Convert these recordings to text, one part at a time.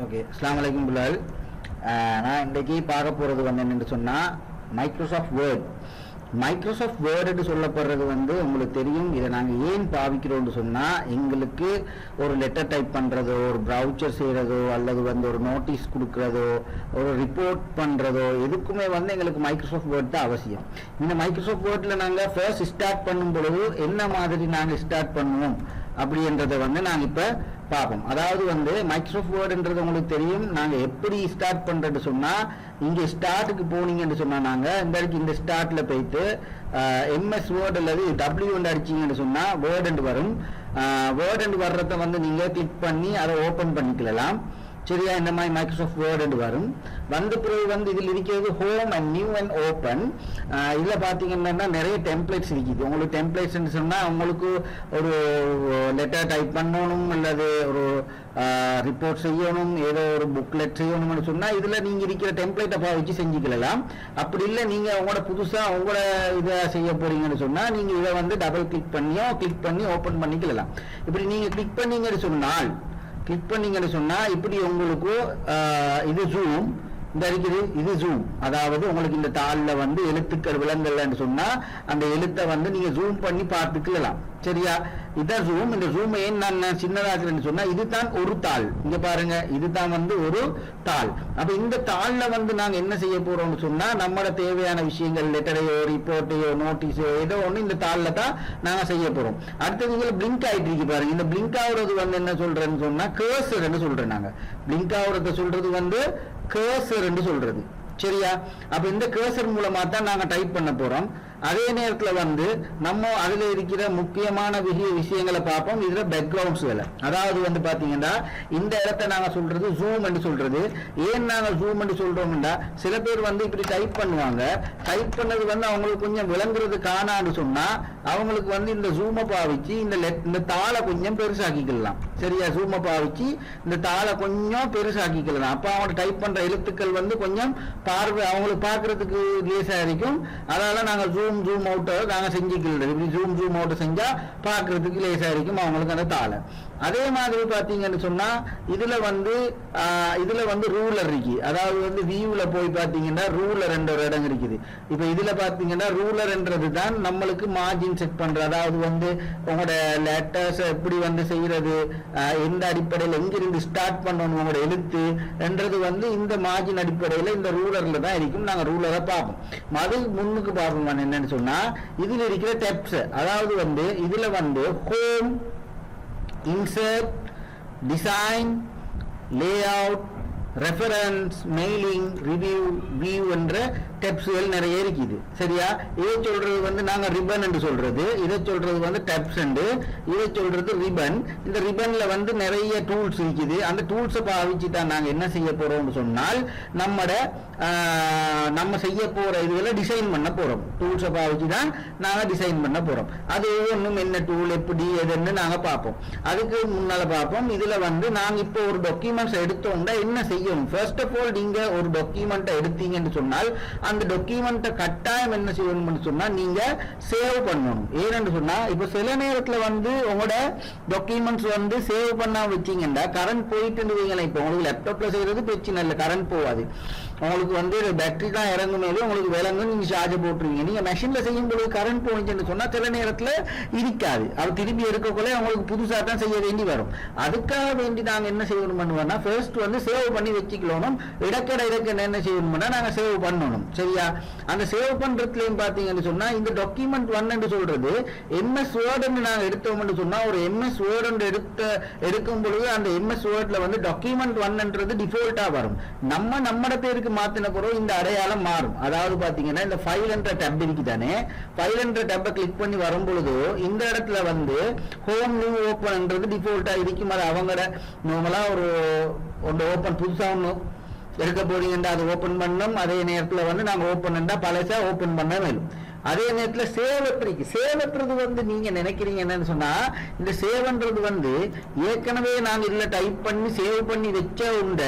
Okay, அஸ்ஸலாமு அலைக்கும் பிலால். நான் இன்றைக்கி பார்க்க போகிறது வந்து என்னென்னு சொன்னால் மைக்ரோசாஃப்ட் வேர்டு சொல்லப்படுறது வந்து உங்களுக்கு தெரியும். இதை நாங்கள் ஏன் பாவிக்கிறோம்னு சொன்னால், எங்களுக்கு ஒரு லெட்டர் டைப் பண்ணுறதோ, ஒரு ப்ரௌச்சர் செய்கிறதோ, அல்லது வந்து ஒரு நோட்டீஸ் கொடுக்குறதோ, ஒரு ரிப்போர்ட் பண்ணுறதோ, எதுக்குமே வந்து எங்களுக்கு மைக்ரோசாஃப்ட் வேர்ட் தான் அவசியம். இந்த மைக்ரோசாஃப்ட் வேர்டில் நாங்கள் ஃபர்ஸ்ட் ஸ்டார்ட் பண்ணும் பொழுது என்ன மாதிரி நாங்கள் ஸ்டார்ட் பண்ணுவோம் அப்படின்றத வந்து நாங்கள் இப்போ பார்ப்போம். அதாவது வந்து மைக்ரோசாஃப்ட் வேர்டுன்றது உங்களுக்கு தெரியும். நாங்கள் எப்படி ஸ்டார்ட் பண்ணுறது சொன்னால், இங்கே ஸ்டார்ட்டுக்கு போனீங்கன்னு சொன்னால், நாங்கள் இந்த ஸ்டார்ட்டில் போயிட்டு எம்எஸ் வேர்டு அல்லது டபிள்யூ அடிச்சிங்கன்னு சொன்னால் வேர்டு வரும். வேர்டு வர்றதை வந்து நீங்கள் கிளிக் பண்ணி அதை ஓப்பன் பண்ணிக்கலாம். சரியா? இந்த மாதிரி மைக்ரோசாஃப்ட் வேர்டு வரும். வந்த பிறகு வந்து இதில் இருக்கிறது home and new and open. இதில் பார்த்தீங்கன்னா நிறைய டெம்ப்ளேட்ஸ் இருக்குது. உங்களுக்கு டெம்ப்ளேட்ஸ்ன்னு சொன்னால், உங்களுக்கு ஒரு லெட்டர் டைப் பண்ணணும், அல்லது ஒரு ரிப்போர்ட் செய்யணும், ஏதோ ஒரு புக்லெட் செய்யணும்னு சொன்னால், இதில் நீங்கள் இருக்கிற டெம்ப்ளேட்டை வச்சு செஞ்சுக்கலாம். அப்படி இல்லை, நீங்கள் உங்களோட புதுசாக உங்களோட இதை செய்ய போறீங்கன்னு சொன்னால், நீங்கள் இதை வந்து டபுள் கிளிக் பண்ணி ஓப்பன் பண்ணிக்கலாம். இப்படி நீங்கள் கிளிக் பண்ணீங்கன்னு சொன்னா இப்படி உங்களுக்கு இது ஜூம் இந்த இருக்குது. இது ஜூம், அதாவது உங்களுக்கு இந்த தாளில் வந்து எழுத்துக்கள் விலங்கல்னு சொன்னா அந்த எழுத்தை வந்து நீங்க ஜூம் பண்ணி பார்த்துக்கலாம். சரியா? இதான் ஜூம். இந்த ஜூம் ஏன் நான் சின்னதாக்குறேன்னு சொன்னா, இதுதான் ஒரு தாள். இங்க பாருங்க, இதுதான் வந்து ஒரு தாள். அப்ப இந்த தாள்ல வந்து நாங்க என்ன செய்ய போறோம்னு சொன்னா, நம்மளோட தேவையான விஷயங்கள், லெட்டரையோ, ரிப்போர்ட்டையோ, நோட்டீஸோ, ஏதோ ஒண்ணு இந்த தாள்ல தான் நாங்க செய்ய போறோம். அடுத்தது இதுல பிளிங்க் ஆயிட்டு இருக்கு பாருங்க. இந்த பிளிங்க் ஆகுறது வந்து என்ன சொல்றேன்னு சொன்னா, கர்சர் சொல்றேன். நாங்க பிளிங்க் ஆகுறத சொல்றது வந்து கர்சர் சொல்றது. சரியா? அப்ப இந்த கர்சர் மூலமா தான் நாங்க டைப் பண்ண போறோம். அதே நேரத்தில் வந்து நம்ம அதுல இருக்கிற முக்கியமான விஷயங்களை பார்ப்போம். இதுல பேக்ரவுண்ட்ஸ் வேலை. அதாவது வந்து பாத்தீங்கன்னா, இந்த இடத்த நாங்க சொல்றது ஜூம் என்று சொல்றது. ஏன் நாங்க ஜூம் என்று சொல்றோம்னா, சில பேர் வந்து இப்படி டைப் பண்ணுவாங்க. டைப் பண்ணது வந்து அவங்களுக்கு கொஞ்சம் விளங்குறது காணான்னு சொன்னா, அவங்களுக்கு வந்து இந்த ஜூமை பாவிச்சு இந்த தாளை கொஞ்சம் பெருசாக்கிக்கலாம். சரியா? ஜூமை பாவிச்சு இந்த தாளை கொஞ்சம் பெருசாக்கிக்கலாம். அப்ப அவங்க டைப் பண்ற எழுத்துக்கள் வந்து கொஞ்சம் பார்வை அவங்களுக்கு பார்க்கறதுக்கு லேசா இருக்கும். அதனால நாங்க ஜூம் அவுட்டை நாங்க செஞ்சுக்கிறது. இப்படி ஜூம் அவுட்டை செஞ்சா பார்க்கறதுக்கு லேசா இருக்கும் அவங்களுக்கு அந்த தாளை. அதே மாதிரி பாத்தீங்கன்னு சொன்னா, இதுல வந்து ரூலர் இருக்கு. அதாவது வந்து வியூல போய் பாத்தீங்கன்னா ரூலர் என்ற ஒரு இடம் இருக்குது. இப்ப இதுல பாத்தீங்கன்னா ரூலர் என்றது தான் நம்மளுக்கு மார்ஜின் செட் பண்றது. அதாவது வந்து உங்களோட லெட்டர்ஸ் எப்படி வந்து செய்யறது, எந்த அடிப்படையில் எங்கிருந்து ஸ்டார்ட் பண்ணணும் உங்களோட எழுத்து என்றது வந்து இந்த மார்ஜின் அடிப்படையில் இந்த ரூலர்ல தான் இருக்கும். நாங்க ரூலரை பார்ப்போம். அது முன்னுக்கு பார்ப்போம். என்னன்னு சொன்னா, இதுல இருக்கிற டெப்ஸ், அதாவது வந்து இதுல வந்து home, insert, design, layout, reference, mailing, review, view என்ற டெப்ஸ்கள் நிறைய இருக்குது. சரியா? இதை சொல்றது வந்து நாங்க ரிபன் என்று சொல்றது, இதை சொல்றது வந்து டெப்ஸ் என்று, இதை சொல்றது ரிபன். இந்த ரிபன்ல வந்து நிறைய டூல்ஸ் இருக்குது. அந்த டூல்ஸை பாவிச்சு தான் நாங்க என்ன செய்ய போறோம்னு சொன்னால், நம்ம செய்ய போற இதுல டிசைன் பண்ண போறோம். டூல்ஸை பாவிச்சு தான் நாங்க டிசைன் பண்ண போறோம். அது ஒவ்வொன்றும் என்ன டூல், எப்படி எதுன்னு நாங்க பார்ப்போம். அதுக்கு முன்னால பார்ப்போம். இதுல வந்து நாங்க இப்போ ஒரு டாக்குமெண்ட்ஸ் எடுத்தோம்னா என்ன செய்யணும். ஃபர்ஸ்ட் ஆஃப் ஆல், நீங்க ஒரு டாக்குமெண்ட்டை எடுத்தீங்கன்னு சொன்னால், அந்த டாக்குமெண்ட்டை கட்டாயம் என்ன செய்யணும்னு சொன்னா, நீங்க சேவ் பண்ணணும். ஏன்னு சொன்னா, இப்ப சில நேரத்துல வந்து உங்களோட டாக்குமெண்ட்ஸ் வந்து சேவ் பண்ணா வச்சீங்கன்னா கரண்ட் போயிட்டு வைங்களேன். இப்போ உங்களுக்கு லேப்டாப்ல செய்யறது பிரச்சனை இல்லை, கரண்ட் போகாது. உங்களுக்கு வந்து பேட்டரி தான் இறங்கும் போது உங்களுக்கு விளங்கு, நீங்க சார்ஜ் போட்டுருவீங்க. நீங்க மெஷின்ல செய்யும் போது கரண்ட் போயிடுச்சுன்னு சொன்னா சில நேரத்துல இருக்காது. அது திருப்பி எடுக்கக்குள்ள உங்களுக்கு புதுசா தான் செய்ய வேண்டி வரும். அதுக்காக வேண்டி நாங்க என்ன செய்யணும் பண்ணுவோம்னா, ஃபர்ஸ்ட் வந்து சேவ் பண்ணி வச்சுக்கணும். இடக்கடை என்ன செய்யணும்னா, நாங்க சேவ் பண்ணணும். சரியா? அந்த சேவ் பண்றதுலயும் பாத்தீங்கன்னு சொன்னா, இந்த டாக்குமெண்ட் 1 என்று சொல்றது எம்எஸ் வேர்டு நாங்க எடுத்தோம்னு சொன்னா, ஒரு எம்எஸ் வேர்டு எடுக்கும் பொழுது அந்த எம்எஸ் வேர்ட்ல வந்து டாக்குமெண்ட் 1 என்றது டிஃபால்ட்டா வரும். நம்மட பேருக்கு மாத்தின பிறகு இந்த அடையாளம் மாறும். அதாவது பாத்தீங்கன்னா, இந்த ஃபைல் என்ற டேப் இருக்கு தானே, ஃபைல் என்ற டேப்பை கிளிக் பண்ணி வரும் பொழுது இந்த இடத்துல வந்து ஹோம், நியூ, ஓப்பன் என்றது டிஃபால்ட்டா இருக்கும். அது அவங்களோட நார்மலா ஒரு ஓப்பன் புதுசா ஒன்று எடுக்க போறீங்கன்னா அது ஓப்பன் பண்ணணும். அதே நேரத்தில் வந்து நாங்கள் ஓப்பன் பண்ணா பழசா ஓப்பன் பண்ண வேணும். அதே நேரத்தில் சேவற்றது வந்து நீங்க நினைக்கிறீங்க என்னன்னு சொன்னா, இந்த சேவன்றது வந்து ஏற்கனவே நாங்க இதுல டைப் பண்ணி சேவ் பண்ணி வச்ச உண்ட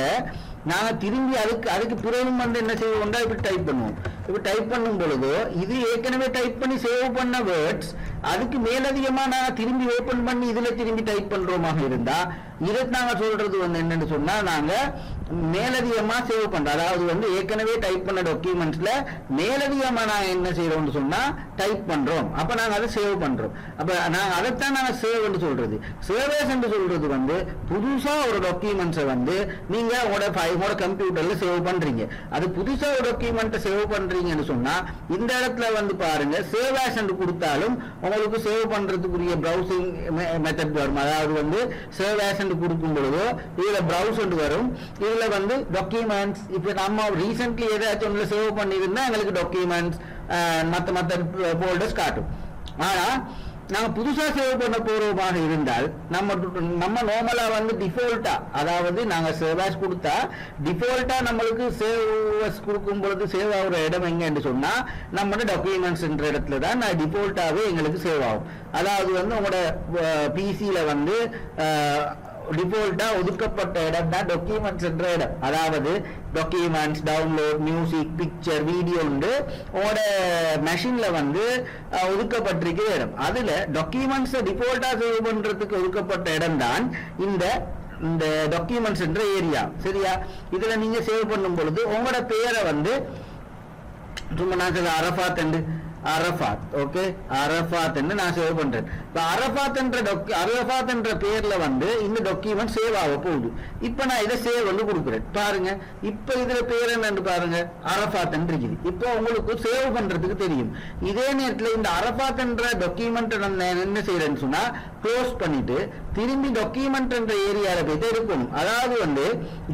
நாங்க திரும்பி அதுக்கு பிறகும் வந்து என்ன செய்வோம்டா இப்படி டைப் பண்ணுவோம். இப்ப டைப் பண்ணும் பொழுது இது ஏற்கனவே டைப் பண்ணி சேவ் பண்ண வேர்ட்ஸ் அதுக்கு மேலதிகமா நாங்க திரும்பி ஓபன் பண்ணி இதுல திரும்பி டைப் பண்றோமாக இருந்தா இதை நாங்க சொல்றது வந்து என்னன்னு சொன்னா நாங்க மேலதிகமா சேவ் பண்றோம். அதாவது வந்து ஏற்கனவே டைப் பண்ண டாக்குமெண்ட்ஸ்ல மேலதிகமா நாங்க என்ன செய்யறோம்னு சொன்னா டைப் பண்றோம். அப்ப நாங்க அதை சேவ் பண்றோம். அப்ப நாங்க அதைத்தான் நாங்க சேவ் என்று சொல்றது. சேவஸ் என்று சொல்றது வந்து புதுசா ஒரு டாக்குமெண்ட்ஸை வந்து நீங்க உங்களோட கம்ப்யூட்டர்ல சேவ் பண்றீங்க. அது புதுசா ஒரு டாக்குமெண்ட் சேவ் பண்றீங்கன்னு சொன்னா இந்த இடத்துல வந்து பாருங்க சேவ் ஆஸ் என்று கொடுத்தாலும் உங்களுக்கு சேவ் பண்றதுக்குரிய ப்ரௌசிங் மெத்தட் வரும். அதாவது வந்து சேவ் ஆஸ் என்று கொடுக்கும் பொழுதோ இதுல ப்ரௌஸ் வரும். இதுல வந்து டாக்குமெண்ட்ஸ் இப்ப நம்ம ரீசென்ட்லி ஏதாச்சும் ஒன்றுல சேவ் பண்ணியிருந்தா எங்களுக்கு டாக்குமெண்ட்ஸ் மத்த ஃபோல்டர்ஸ் காட்டும். ஆனா நாங்க புதுசா சேவ் பண்ண போறோமாக இருந்தால் நம்ம நார்மலா வந்து டிஃபால்ட்டா, அதாவது நாங்க சேவாஸ் கொடுத்தா டிஃபால்ட்டா நம்மளுக்கு சேவ் கொடுக்கும் பொழுது சேவ் ஆகுற இடம் எங்கன்னு சொன்னா நம்மளோட டாக்குமெண்ட்ஸ் என்ற இடத்துல தான் டிஃபால்ட்டாவே எங்களுக்கு சேவ் ஆகும். அதாவது வந்து உங்களோட பிசியில வந்து டிஃபால்ட்டா ஒதுக்கப்பட்ட இடம் தான் டாக்குமெண்ட்ஸ் என்ற இடம். அதாவது documents, download, music, picture, video உங்களோட மெஷின்ல வந்து ஒதுக்கப்பட்டிருக்கிற இடம். அதுல டாக்குமெண்ட்ஸ் டிஃபால்ட்டா சேவ் பண்றதுக்கு ஒதுக்கப்பட்ட இடம் தான் இந்த டாக்குமெண்ட்ஸ் என்ற ஏரியா. சரியா? இதுல நீங்க சேவ் பண்ணும் பொழுது உங்களோட பேரை வந்து சும்மா நான் அரஃபாத், ஓகே, அரஃபாத் நான் சேவ் பண்றேன். இப்ப அரஃபாத் என்ற பேர்ல வந்து இந்த டாக்குமெண்ட் சேவ் ஆக போகுது. இப்ப நான் இதை சேவ் வந்து கொடுக்குறேன். பாருங்க, இப்ப இதுல பேர் என்னன்னு பாருங்க, அரஃபாத் இருக்குது. இப்ப உங்களுக்கு சேவ் பண்றதுக்கு தெரியும். இதே நேரத்தில் இந்த அரஃபாத் என்ற டாக்குமெண்ட் என்ன செய்யறேன்னு சொன்னா க்ளோஸ் பண்ணிட்டு திரும்பி டாக்குமெண்ட் என்ற ஏரியால போயிட்டு இருக்கணும். அதாவது வந்து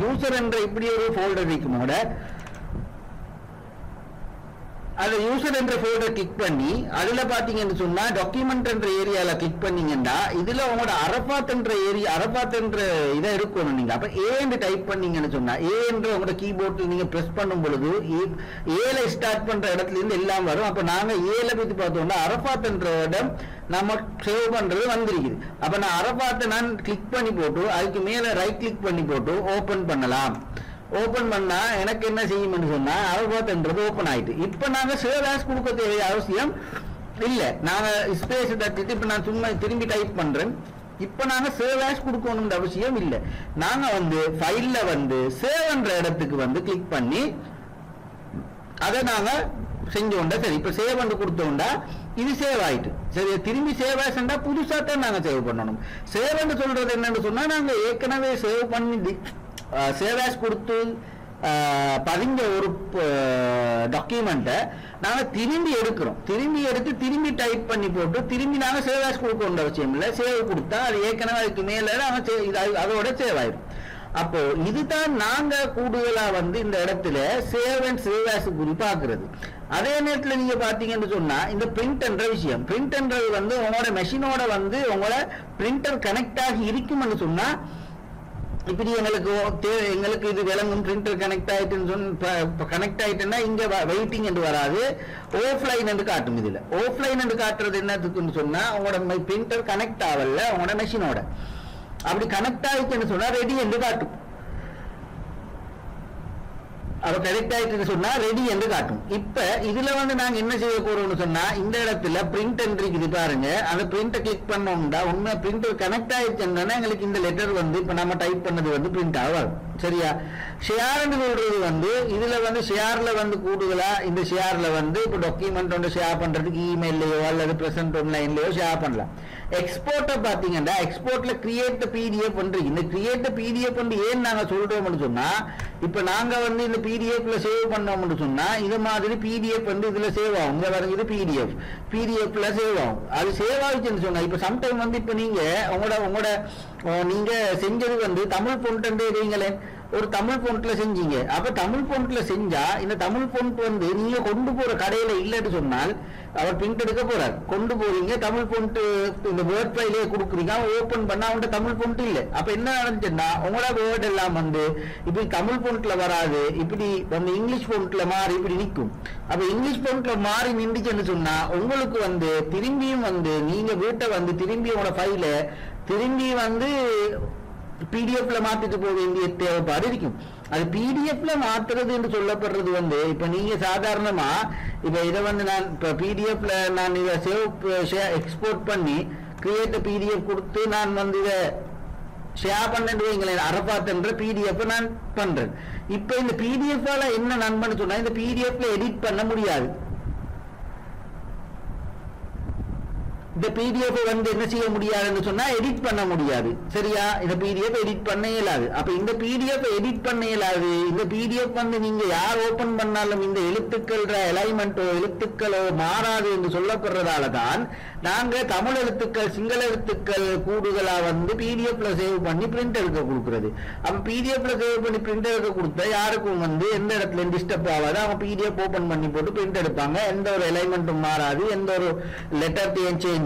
யூசர் என்ற இப்படி ஒரு ஃபோல்டர் இருக்குமோட அது யூசர் என்ற ஃபோல்டர் கிளிக் பண்ணி அதுல பாத்தீங்கன்னு சொன்னா டாக்குமெண்ட் என்ற ஏரியால கிளிக் பண்ணீங்கன்னா இதுல உங்களோட அரஃபாத் என்ற இதை இருக்கணும். நீங்க அப்ப ஏன்னு டைப் பண்ணீங்கன்னு சொன்னா என்ற உங்களோட கீபோர்ட்ல நீங்க பிரஸ் பண்ணும் பொழுது ஏல ஸ்டார்ட் பண்ற இடத்துல இருந்து எல்லாம் வரும். அப்ப நாங்க ஏல பத்தி பார்த்தோம்னா அரஃபாத் என்ற இடம் நம்ம சேவ் பண்றது வந்திருக்குது. அப்ப நான் அரஃபாத்தை நான் கிளிக் பண்ணி போட்டு அதுக்கு மேல ரைட் கிளிக் பண்ணி போட்டு ஓபன் பண்ணலாம். ஓபன் பண்ணா எனக்கு என்ன செய்யும் சொன்னா அரஃபாத்ன்றது ஓபன் ஆயிட்டு. இப்ப நாங்க சேவ் ஆஸ் கொடுக்க தேவைய அவசியம் இல்ல. நாங்க ஸ்பேஸ் தட்டிட்டு இப்ப நான் சும்மா திரும்பி டைப் பண்றேன். இப்ப நாங்க சேவ் ஆஸ் கொடுக்கணும்ன்ற அவசியம் இல்ல. நாங்க வந்து ஃபைல்ல வந்து சேவ் என்ற இடத்துக்கு வந்து கிளிக் பண்ணி அதை நாங்க செஞ்சோண்டா சரி. இப்ப சேவ் பண்ணி கொடுத்தோம்டா இது சேவ் ஆயிட்டு. சரி, திரும்பி சேவ் ஆஸ்ண்டா புதுசா தான் நாங்க சேவ் பண்ணணும். சேவ் சொல்றது என்னன்னு சொன்னா நாங்க ஏற்கனவே சேவ் பண்ணி சேவ் ஆஸ் கொடுத்து பதிஞ்ச ஒரு டாக்குமெண்ட்டை நாங்க திரும்பி எடுக்கிறோம். திரும்பி எடுத்து திரும்பி டைப் பண்ணி போட்டு திரும்பி நாங்க சேவ் ஆஸ் கொடுக்க அவசியம் இல்லை. சேவ் கொடுத்தா அது ஏற்கனவே அதுக்கு மேல அதோட சேவ் ஆயிடும். அப்போ இதுதான் நாங்க கூடுதலா வந்து இந்த இடத்துல சேவ் அண்ட் சேவ் ஆஸ் குறி பாக்குறது. அதே நேரத்தில் நீங்க பாத்தீங்கன்னு சொன்னா இந்த பிரிண்ட் என்ற விஷயம், பிரிண்ட் என்றது வந்து உங்களோட மெஷினோட வந்து உங்களோட பிரிண்டர் கனெக்ட் ஆகி இருக்கும்னு சொன்னா இப்படி எங்களுக்கு இது விளங்கும். பிரிண்டர் கனெக்ட் ஆயிட்டு கனெக்ட் ஆயிட்டுன்னா இங்க வெயிட்டிங் என்று வராது, ஆஃப்லைன் என்று காட்டும். இதுல ஆஃப்லைன் என்று காட்டுறது என்னத்துக்குன்னு சொன்னா உங்களோட பிரிண்டர் கனெக்ட் ஆகல உங்களோட மெஷினோட. அப்படி கனெக்ட் ஆயிடுச்சுன்னு சொன்னா ரெடி என்று காட்டும். அவ கரெக்ட் ஆயிட்டு சொன்னா ரெடி என்று காட்டும். இப்ப இதுல வந்து நாங்க என்ன செய்ய போறோம்னு சொன்னா இந்த இடத்துல பிரிண்ட் இருக்குது பாருங்க. அந்த பிரிண்ட கிளிக் பண்ணோம்னா உண்மை பிரிண்டர் கனெக்ட் ஆயிடுச்சுன்னா எங்களுக்கு இந்த லெட்டர் வந்து இப்ப நம்ம டைப் பண்ணது வந்து பிரிண்ட் ஆகும். சரியா? ஷேர்னு சொல்றது வந்து இதுல வந்து ஷேர்ல வந்து கூடுதலா இந்த ஷேர்ல வந்து இப்ப டாக்குமெண்ட் ஒன்று ஷேர் பண்றதுக்கு இமெயிலையோ அல்லது பிரசன்ட் ஆன்லைன்லயோ ஷேர் பண்ணலாம். எக்ஸ்போர்ட்டை பாத்தீங்கன்னா எக்ஸ்போர்ட்ல கிரியேட் பிடிஎஃப் பண்றீங்க. இந்த கிரியேட் பிடிஎஃப் வந்து ஏன் நாங்க சொல்றோம்னு சொன்னா இப்ப நாங்க வந்து இந்த பிடிஎஃப்ல சேவ் பண்ணோம்னு சொன்னா இது மாதிரி பிடிஎஃப் வந்து இதுல சேவ் ஆகும். இங்க பாருங்க, இது பிடிஎஃப்ல சேவ் ஆகும். அது சேவ் ஆகுச்சுன்னு சொன்னா இப்ப சம்டைம் வந்து இப்ப நீங்க உங்களோட நீங்க செஞ்சது வந்து தமிழ் பொண்ட்டு இருங்களேன், ஒரு தமிழ் பொண்ட்ல செஞ்சீங்க. அப்ப தமிழ் பொண்ட்ல செஞ்சா இந்த தமிழ் பொண்ட் வந்து நீங்க கொண்டு போற கடையில இல்லன்னு சொன்னால் அவர் பிரிண்ட் எடுக்க போறாரு. கொண்டு போறீங்க தமிழ் பொண்ட் இந்த வேர்ட் ஃபைலே கொடுக்குறீங்க, ஓபன் பண்ணா அவன்கிட்ட தமிழ் பொண்ட் இல்ல. அப்ப என்ன நடந்துச்சுன்னா உங்களோட வேர்ட் எல்லாம் வந்து இப்படி தமிழ் பொண்ட்ல வராது, இப்படி வந்து இங்கிலீஷ் பொண்ட்ல மாறி இப்படி நிற்கும். அப்ப இங்கிலீஷ் பொண்ட்ல மாறி நின்றுச்சுன்னு சொன்னா உங்களுக்கு வந்து திரும்பியும் வந்து நீங்க வீட்டை வந்து திரும்பி உங்களோட ஃபைல திரும்பி வந்து பிடிஎஃப்ல மாத்திட்டு போக வேண்டிய தேவைப்பாடு இருக்கும். அது பிடிஎஃப்ல மாத்துறது என்று சொல்லப்படுறது வந்து இப்ப நீங்க சாதாரணமா இப்ப இதை வந்து நான் இப்ப பிடிஎஃப்ல நான் இதை எக்ஸ்போர்ட் பண்ணி கிரியேட் பிடிஎஃப் கொடுத்து நான் வந்து இதை ஷேர் பண்ணிட்டு வைங்களேன், அரபாத் என்ற பிடிஎஃப் நான் பண்றேன். இப்ப இந்த பிடிஎஃப்ல என்ன நண்பன் சொன்னா இந்த பிடிஎஃப்ல எடிட் பண்ண முடியாது. இந்த பிடிஎஃப் வந்து என்ன செய்ய முடியாதுன்னு சொன்னா எடிட் பண்ண முடியாது. சரியா? இந்த பிடிஎஃப் எடிட் பண்ண இயலாது. அப்ப இந்த பிடிஎஃப் எடிட் பண்ண இயலாது. இந்த பிடிஎஃப் வந்து நீங்க யார் ஓபன் பண்ணாலும் இந்த எழுத்துக்கள் அலைன்மெண்டோ எழுத்துக்களோ மாறாது என்று சொல்லப்படுறதால தான் நாங்க தமிழ் எழுத்துக்கள் சிங்கள எழுத்துக்கள் கூடுதலா வந்து பிடிஎஃப்ல சேவ் பண்ணி பிரிண்ட் எடுக்க கொடுக்கிறது. அப்ப பிடிஎஃப்ல சேவ் பண்ணி பிரிண்ட் எடுக்க கொடுத்தா யாருக்கும் வந்து எந்த இடத்துல டிஸ்டர்ப் ஆகாது. அவங்க பிடிஎஃப் ஓபன் பண்ணி போட்டு பிரிண்ட் எடுப்பாங்க. எந்த ஒரு அலைன்மெண்ட்டும் மாறாது, எந்த ஒரு லெட்டர் சேஞ்ச்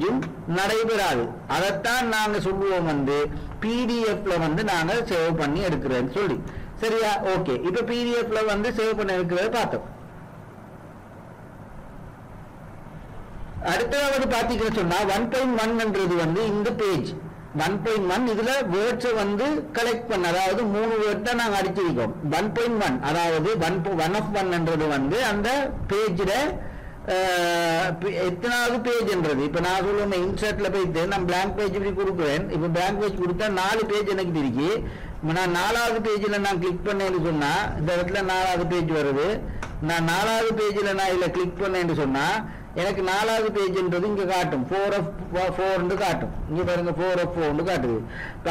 நடைபெறாது. அதைத்தான் நாங்க சொல்லுவோம் வந்து பிடிஎஃப்ல வந்து நாங்க சேவ் பண்ணி எடுக்கிறேன்னு சொல்லி. சரியா? ஓகே. இப்ப பிடிஎஃப்ல வந்து சேவ் பண்ணி எடுக்கிறத பார்த்தோம். அடுத்ததாவது பாத்தீங்கன்னு சொன்னா 1.1 வந்து இந்த பேஜ் 1.1 இதுல வேர்ட்ஸ் வந்து கலெக்ட் பண்ண, அதாவது 3 வேர்ட் தான் நாங்க அடிச்சிருக்கோம். 1.1 அதாவது 1 வந்து அந்த பேஜ்ல எத்தனாவது பேஜ்ன்றது. இப்ப நான் சொல்லுவேன் இன்சர்ட்ல போயிட்டு நான் பிளாங்க் பேஜ் இப்படி கொடுக்குறேன். இப்ப பிளாங்க் பேஜ் கொடுத்தா 4 பேஜ் எனக்கு இருக்கு. நான் 4வது பேஜ்ல நான் கிளிக் பண்ணேன்னு சொன்னா இந்த இடத்துல 4வது பேஜ் வருது. நான் 4வது பேஜ்ல நான் இதுல கிளிக் பண்ணேன்னு சொன்னா எனக்கு 4வது பேஜ்ன்றது இங்க காட்டும் 4 காட்டும். இங்க பாருங்க 4 காட்டுது.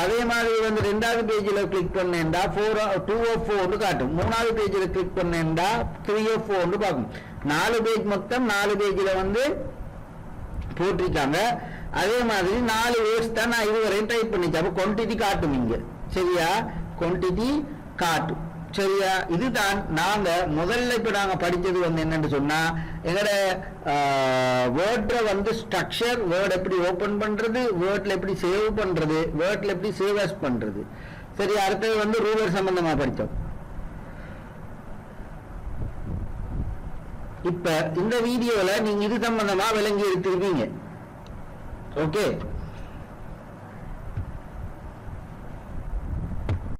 அதே மாதிரி வந்து 2வது பேஜ்ல கிளிக் பண்ணேன்டா 2 காட்டும். 3வது பேஜ்ல கிளிக் பண்ணேன்டா 3 பார்க்கும். 4 பேஜ் மொத்தம் 4 பேஜ்ல வந்து போட்டிருக்காங்க. அதே மாதிரி 4 வேர்ட்ஸ் தான் நான் இதுவரையும் டைப் பண்ணிச்சேன். அப்ப குவான்டிட்டி காட்டும் இங்க. சரியா? குவான்டிட்டி காட்டும். சரியா? இதுதான் நாங்க முதல்ல இப்ப நாங்க படிச்சது வந்து என்னன்னு சொன்னா எங்கட வேர்ட்ல வந்து ஸ்ட்ரக்சர், வேர்ட் எப்படி ஓபன் பண்றது, வேர்ட்ல எப்படி சேவ் பண்றது, வேர்ட்ல எப்படி சேவ் அஸ் பண்றது. சரி, அடுத்தது வந்து ரூலர் சம்பந்தமா படிச்சோம். இப்ப இந்த வீடியோல நீங்க இது சம்பந்தமா விளங்கி எடுத்திருப்பீங்க. ஓகே.